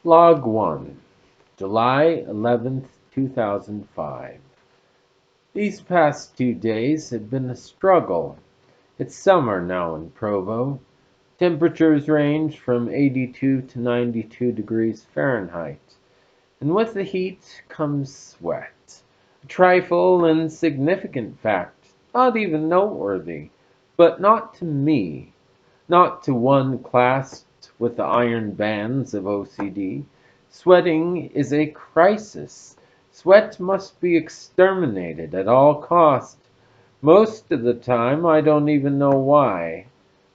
Log 1, July 11th, 2005. These past 2 days have been a struggle. It's summer now in Provo. Temperatures range from 82 to 92 degrees Fahrenheit. And with the heat comes sweat. A trifle insignificant fact, not even noteworthy, but not to me, not to one classed with the iron bands of OCD. Sweating is a crisis. Sweat must be exterminated at all cost. Most of the time, I don't even know why.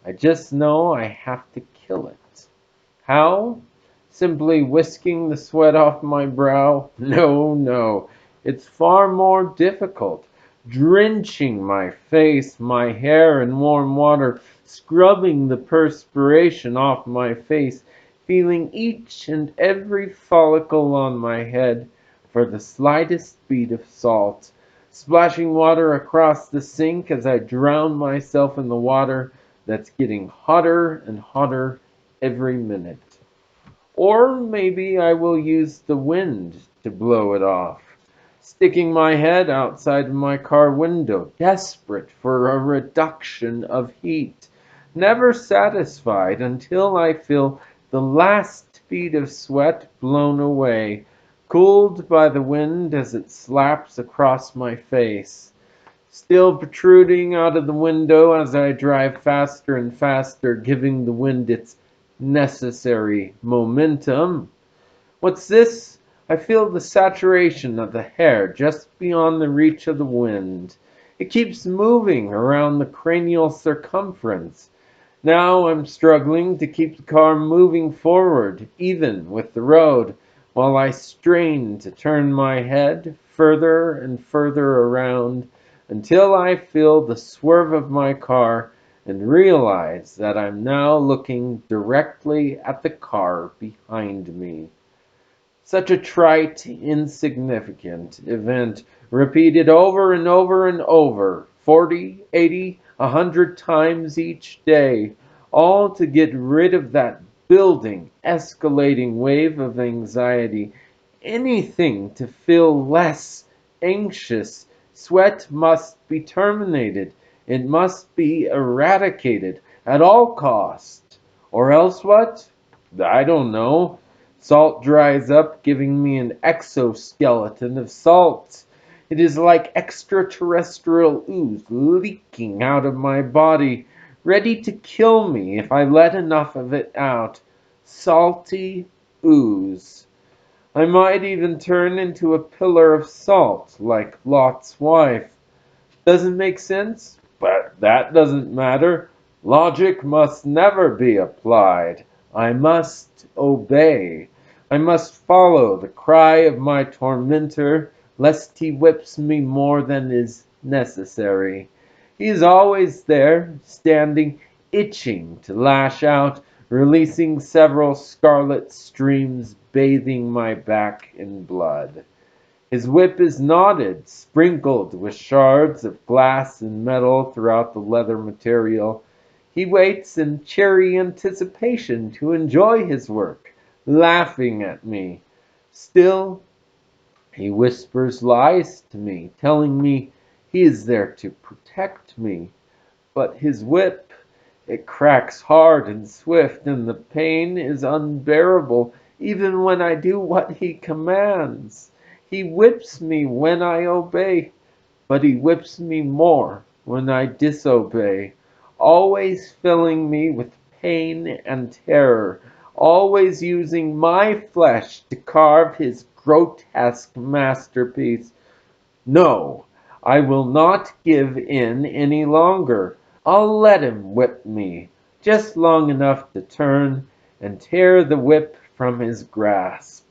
I just know I have to kill it. How? Simply whisking the sweat off my brow? No, no. It's far more difficult. Drenching my face, my hair in warm water, scrubbing the perspiration off my face, feeling each and every follicle on my head for the slightest bead of salt, splashing water across the sink as I drown myself in the water that's getting hotter and hotter every minute. Or maybe I will use the wind to blow it off, sticking my head outside of my car window, desperate for a reduction of heat, never satisfied until I feel the last bead of sweat blown away, cooled by the wind as it slaps across my face, still protruding out of the window as I drive faster and faster, giving the wind its necessary momentum. What's this? I feel the saturation of the hair just beyond the reach of the wind. It keeps moving around the cranial circumference. Now I'm struggling to keep the car moving forward, even with the road, while I strain to turn my head further and further around until I feel the swerve of my car and realize that I'm now looking directly at the car behind me. Such a trite, insignificant event, repeated over and over and over, 40, 80, 100 times each day, all to get rid of that building, escalating wave of anxiety. Anything to feel less anxious. Sweat must be terminated. It must be eradicated at all cost. Or else what? I don't know. Salt dries up, giving me an exoskeleton of salt. It is like extraterrestrial ooze leaking out of my body, ready to kill me if I let enough of it out. Salty ooze. I might even turn into a pillar of salt, like Lot's wife. Doesn't make sense? But that doesn't matter. Logic must never be applied. I must obey. I must follow the cry of my tormentor, lest he whips me more than is necessary. He is always there, standing, itching to lash out, releasing several scarlet streams, bathing my back in blood. His whip is knotted, sprinkled with shards of glass and metal throughout the leather material. He waits in cheery anticipation to enjoy his work, laughing at me. Still, he whispers lies to me, telling me he is there to protect me. But his whip, it cracks hard and swift, and the pain is unbearable even when I do what he commands. He whips me when I obey, but he whips me more when I disobey, always filling me with pain and terror, always using my flesh to carve his grotesque masterpiece. No, I will not give in any longer. I'll let him whip me, just long enough to turn and tear the whip from his grasp.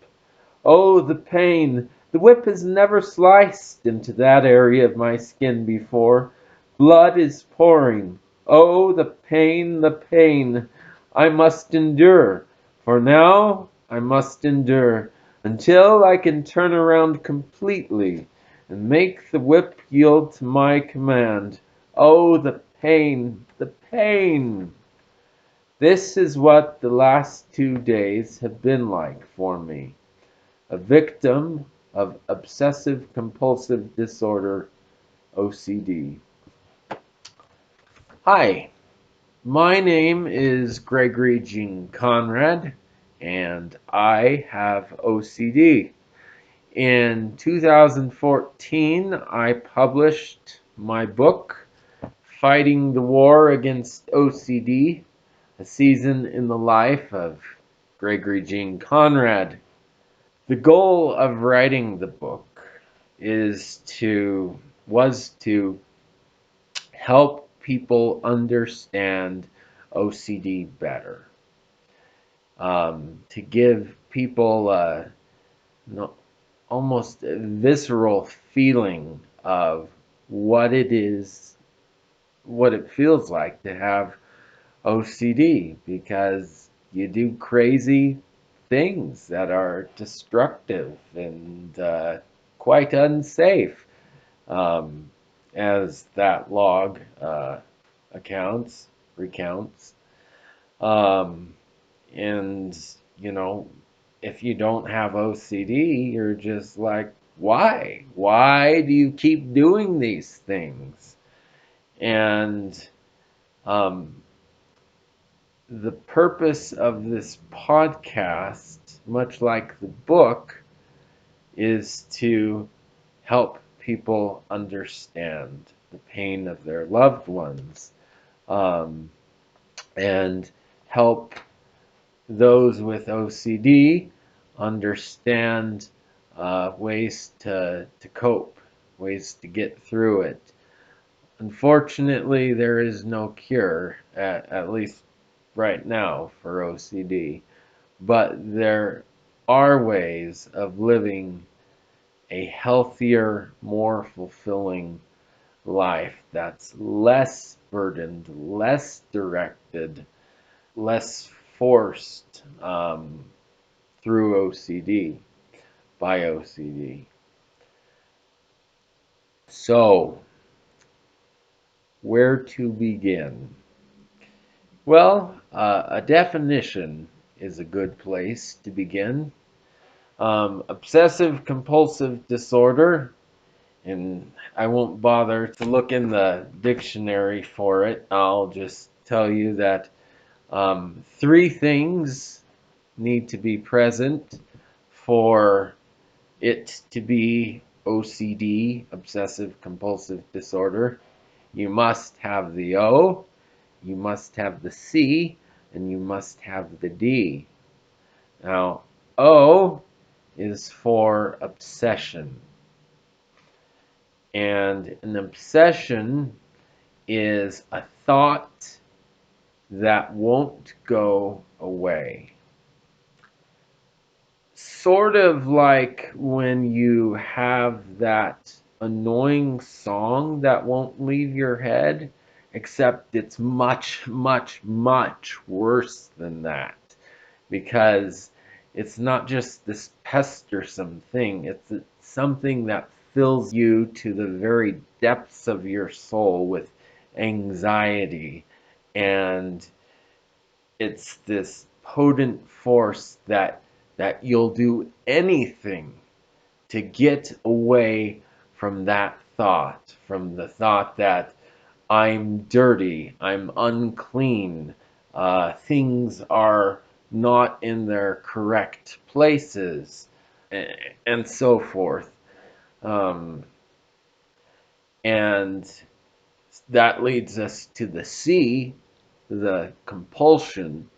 Oh, the pain! The whip has never sliced into that area of my skin before. Blood is pouring. Oh, the pain, the pain! I must endure. For now, I must endure until I can turn around completely and make the whip yield to my command. Oh, the pain, the pain! This is what the last 2 days have been like for me. A victim of obsessive compulsive disorder, OCD. Hi, my name is Gregory Conrad, and I have OCD. In 2014, I published my book, Fighting the War Against OCD, a season in the life of Gregory Conrad. The goal of writing the book was to help people understand OCD better, to give people no, almost a visceral feeling of what it is, what it feels like to have OCD, because you do crazy things that are destructive and quite unsafe, um, as that log recounts. Um, and, you know, if you don't have OCD, you're just like, why? Why do you keep doing these things? And um, the purpose of this podcast, much like the book, is to help people understand the pain of their loved ones, um, and help those with OCD understand ways to cope, ways to get through it. Unfortunately, there is no cure, at least right now, for OCD, but there are ways of living a healthier, more fulfilling life that's less burdened, less directed, less forced through OCD, by OCD. So, where to begin? Well, a definition is a good place to begin. Obsessive compulsive disorder, and I won't bother to look in the dictionary for it. I'll just tell you that three things need to be present for it to be OCD, obsessive compulsive disorder. You must have the O, you must have the C, and you must have the D. Now, O is for obsession, and an obsession is a thought that won't go away. Sort of like when you have that annoying song that won't leave your head, except it's much, much, much worse than that, because it's not just this pestersome thing, it's something that fills you to the very depths of your soul with anxiety, and it's this potent force that you'll do anything to get away from that thought, from the thought that I'm dirty, I'm unclean, things are not in their correct places, and so forth. Um, and that leads us to the C, the compulsion.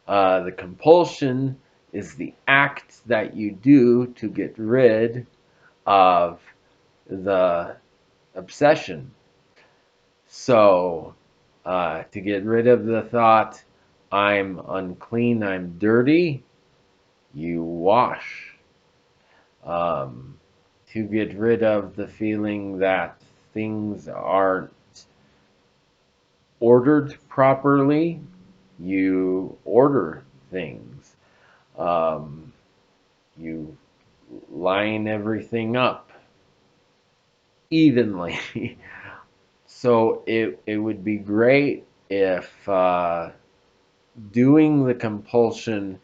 The compulsion is the act that you do to get rid of the obsession. So, to get rid of the thought, I'm unclean, I'm dirty, you wash. Um, to get rid of the feeling that things aren't ordered properly, you order things. Um, you line everything up evenly. So it would be great if doing the compulsion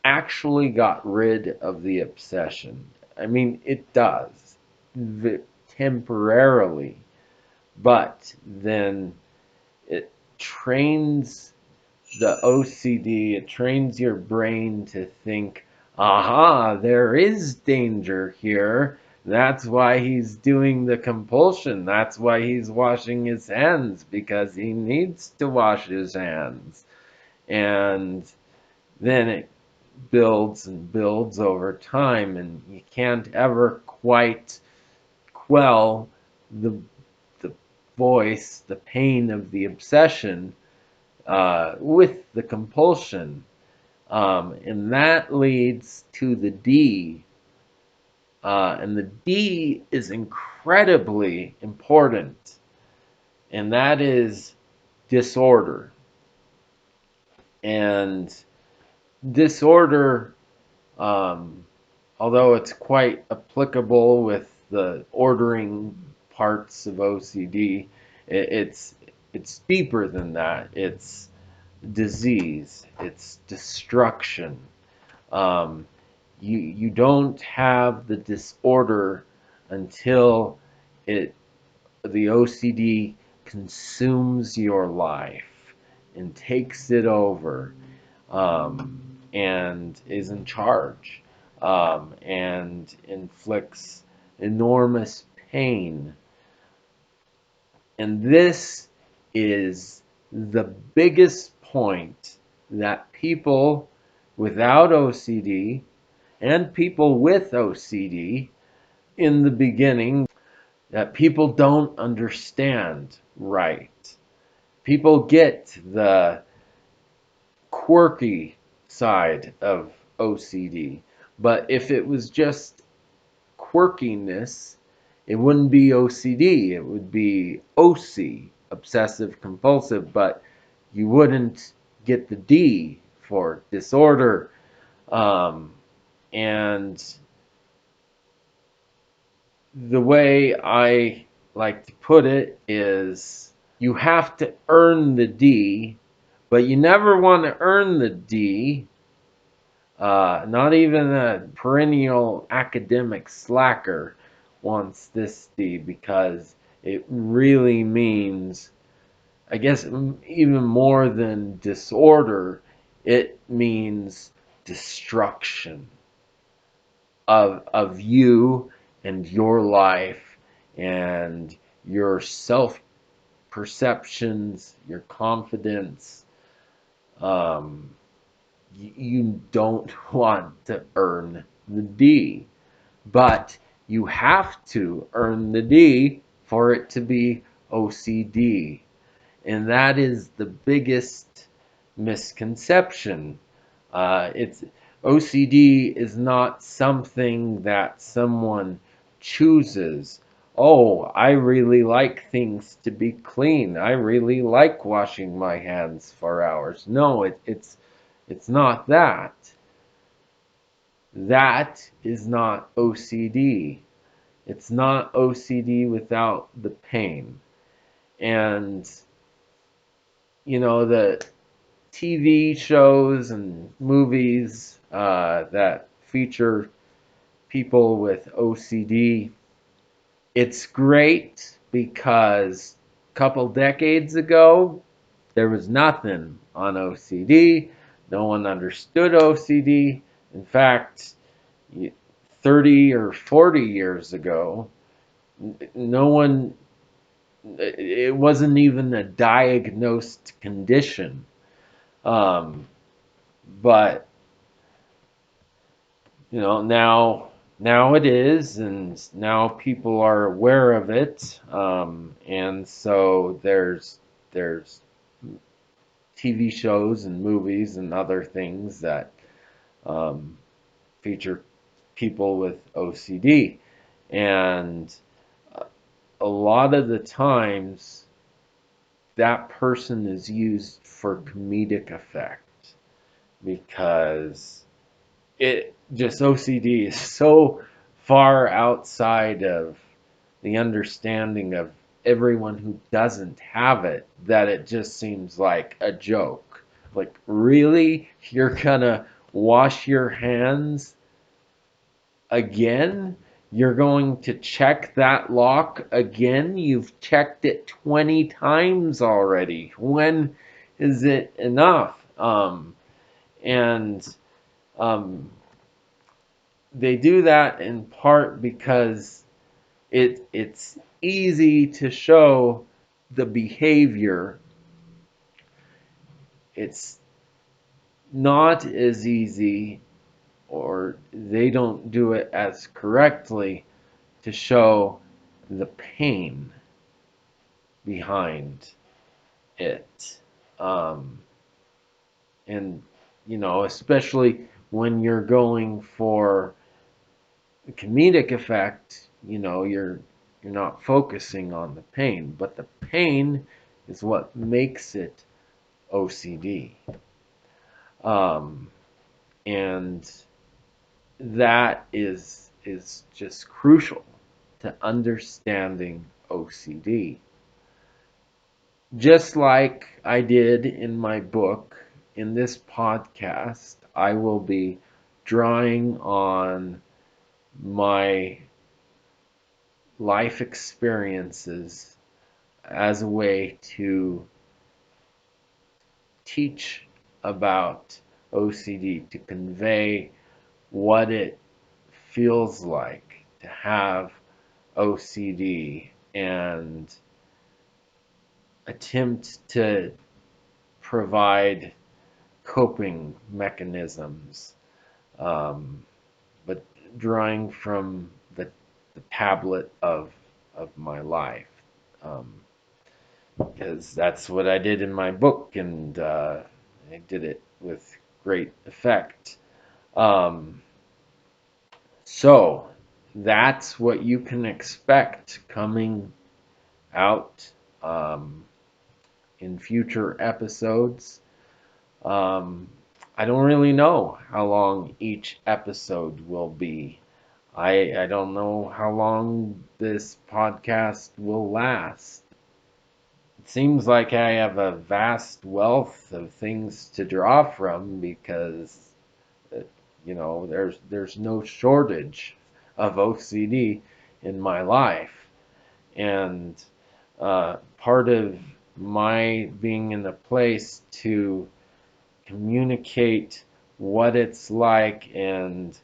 actually got rid of the obsession. I mean, it does, temporarily, but then it trains the OCD, it trains your brain to think, aha, there is danger here. That's why he's doing the compulsion. That's why he's washing his hands, because he needs to wash his hands. And then it builds and builds over time, and you can't ever quite quell the, the voice, the pain of the obsession with the compulsion. And that leads to the D. And the D is incredibly important, and that is disorder. And disorder, um, although it's quite applicable with the ordering parts of OCD, it's deeper than that. It's disease. It's destruction. Um, you don't have the disorder until it the OCD consumes your life and takes it over, and is in charge, and inflicts enormous pain. And this is the biggest point that people without OCD and people with OCD in the beginning, that people don't understand right. People get the quirky side of OCD, but if it was just quirkiness, it wouldn't be OCD, it would be OC, obsessive compulsive, but you wouldn't get the D for disorder. And the way I like to put it is you have to earn the D, but you never want to earn the D. Not even a perennial academic slacker wants this D, because it really means, I guess, even more than disorder, it means destruction of you and your life and your self perceptions, your confidence. Um, you don't want to earn the D, but you have to earn the D for it to be OCD. And that is the biggest misconception. It's OCD is not something that someone chooses. Oh, I really like things to be clean. I really like washing my hands for hours. No, it's not that. That is not OCD. It's not OCD without the pain. And the TV shows and movies that feature people with OCD, it's great because a couple decades ago, there was nothing on OCD. No one understood OCD. In fact, 30 or 40 years ago, no one, it wasn't even a diagnosed condition. Um, but now it is, and now people are aware of it, and so there's TV shows and movies and other things that um, feature people with OCD, and a lot of the times that person is used for comedic effect, because it just OCD is so far outside of the understanding of everyone who doesn't have it that it just seems like a joke Like, really? You're gonna wash your hands again? You're going to check that lock again? You've checked it 20 times already. When is it enough? And they do that in part because it's easy to show the behavior. It's not as easy, or they don't do it as correctly, to show the pain behind it. Um, and, especially when you're going for comedic effect, you're not focusing on the pain, but the pain is what makes it OCD. Um, and that is just crucial to understanding OCD. Just like I did in my book, in this podcast, I will be drawing on my life experiences as a way to teach about OCD, to convey what it feels like to have OCD, and attempt to provide coping mechanisms, um, but drawing from the tablet of my life. Um, because that's what I did in my book, and I did it with great effect. Um, so that's what you can expect coming out in future episodes. Um, I don't really know how long each episode will be. I don't know how long this podcast will last. It seems like I have a vast wealth of things to draw from because uh, there's no shortage of OCD in my life, and part of my being in a place to communicate what it's like and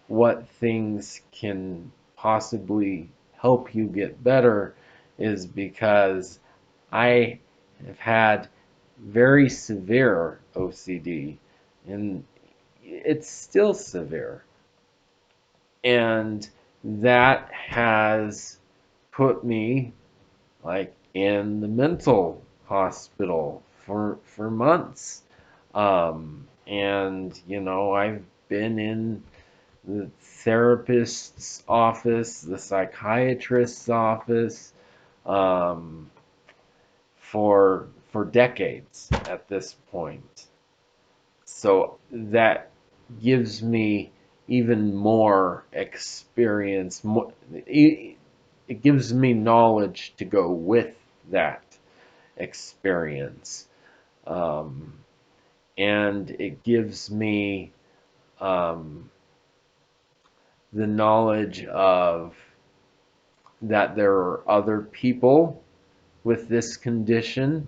what things can possibly help you get better is because I have had very severe OCD, and it's still severe. And that has put me like in the mental hospital for months. And I've been in the therapist's office, the psychiatrist's office, um, for decades at this point. So that gives me even more experience. It gives me knowledge to go with that experience. Um, and it gives me um, the knowledge of that there are other people with this condition.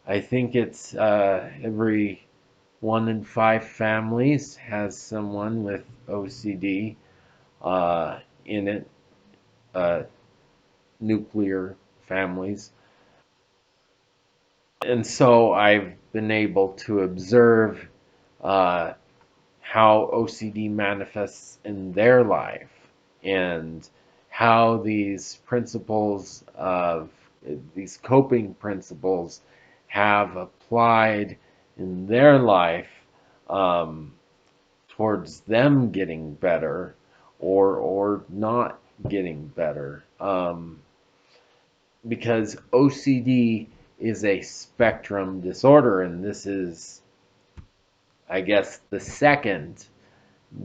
I think it's every 1 in 5 families has someone with OCD in it, uh, nuclear families. And so I've been able to observe uh, how OCD manifests in their life, and how these coping principles have applied in their life um, towards them getting better or not getting better. Because OCD is a spectrum disorder, and this is, I guess, the second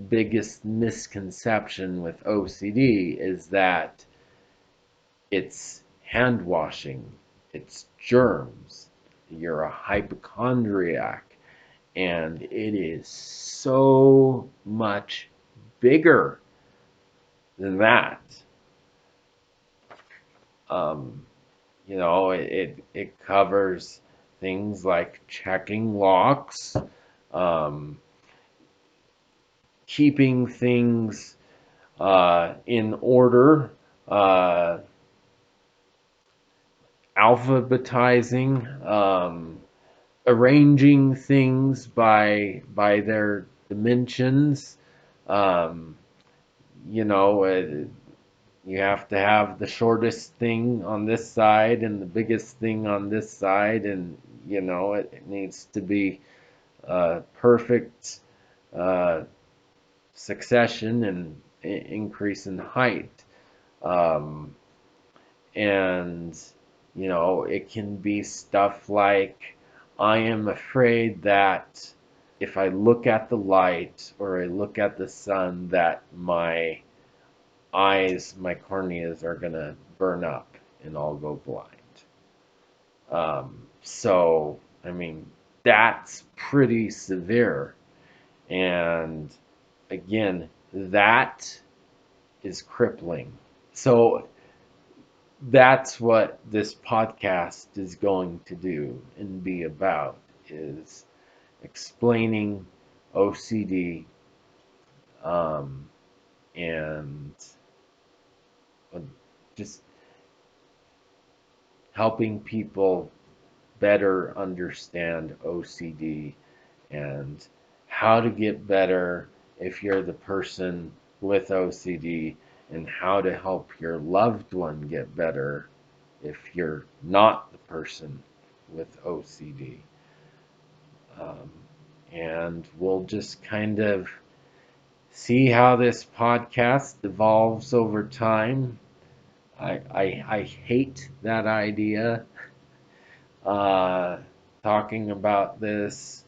biggest misconception with OCD is that it's hand washing, it's germs, you're a hypochondriac. and it is so much bigger than that. Um, it covers things like checking locks, um, keeping things in order, uh, alphabetizing, arranging things by their dimensions. Um, you know, you have to have the shortest thing on this side and the biggest thing on this side, and it needs to be perfect uh, succession and increase in height. Um, and it can be stuff like, I am afraid that if I look at the light or I look at the sun, that my eyes, my corneas are gonna burn up and I'll go blind. So I mean, that's pretty severe. And again, that is crippling. So that's what this podcast is going to do and be about, is explaining OCD, um, and just helping people better understand OCD and how to get better if you're the person with OCD, and how to help your loved one get better if you're not the person with OCD. Um, and we'll just kind of see how this podcast evolves over time. I hate that idea, uh, talking about this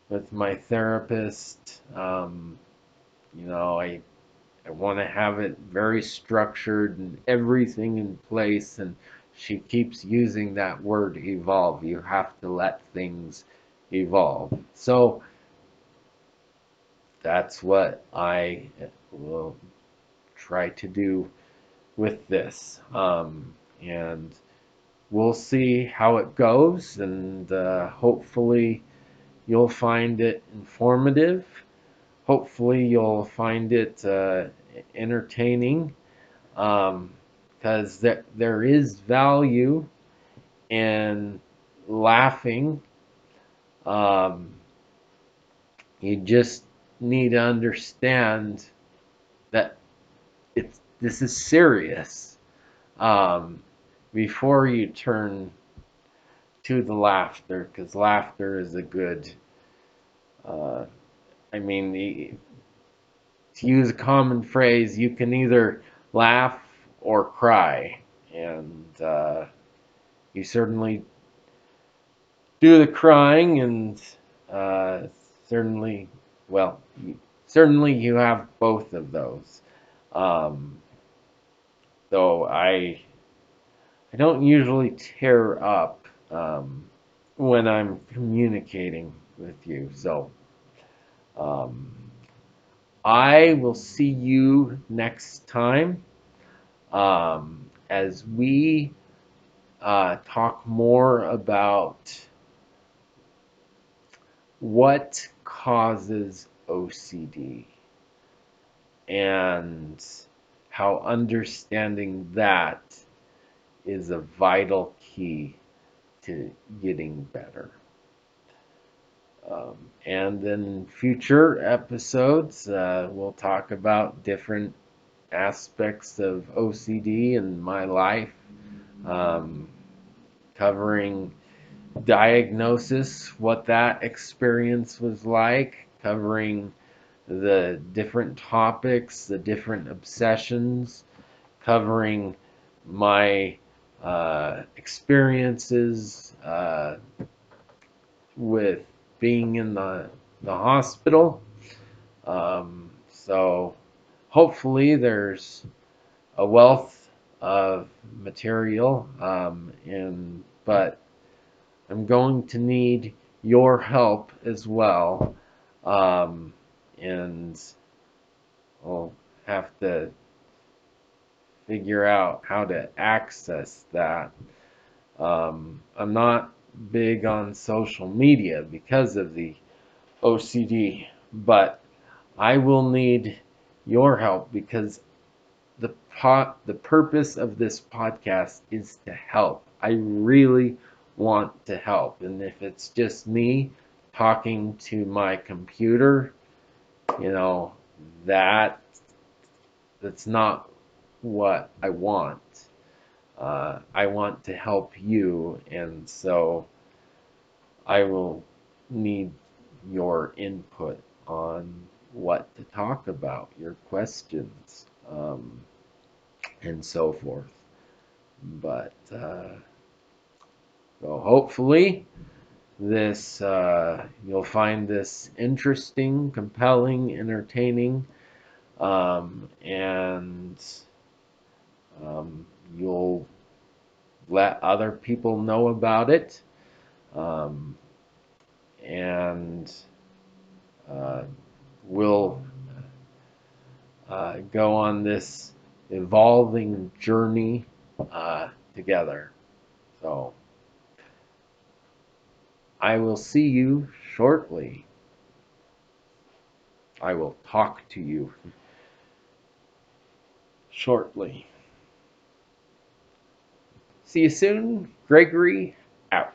with my therapist. I want to have it very structured and everything in place, and she keeps using that word evolve. You have to let things evolve. So that's what I will try to do with this. And we'll see how it goes, and hopefully you'll find it informative. Hopefully you'll find it entertaining, because there is value in laughing. Um, you just need to understand that this is serious, um, before you turn to the laughter, because laughter is a good. Uh, I mean, to use a common phrase, you can either laugh or cry, and you certainly do the crying, and uh, certainly, well, certainly you have both of those. Um, though I don't usually tear up when I'm communicating with you. So um, I will see you next time, as we talk more about what causes OCD and how understanding that is a vital key to getting better. And in future episodes, we'll talk about different aspects of OCD in my life, um, covering diagnosis, what that experience was like, covering the different topics, the different obsessions, covering my experiences with being in the hospital. So hopefully there's a wealth of material, but I'm going to need your help as well. And we'll have to figure out how to access that. I'm not big on social media because of the OCD, but I will need your help because the purpose of this podcast is to help. I really want to help, and if it's just me talking to my computer, you know, that that's not what I want. I want to help you, and so I will need your input on what to talk about, your questions, and so forth. But so hopefully this you'll find this interesting, compelling, entertaining, and you'll let other people know about it, um, and uh, we'll go on this evolving journey together. So I will see you shortly. I will talk to you shortly. See you soon. Gregory out.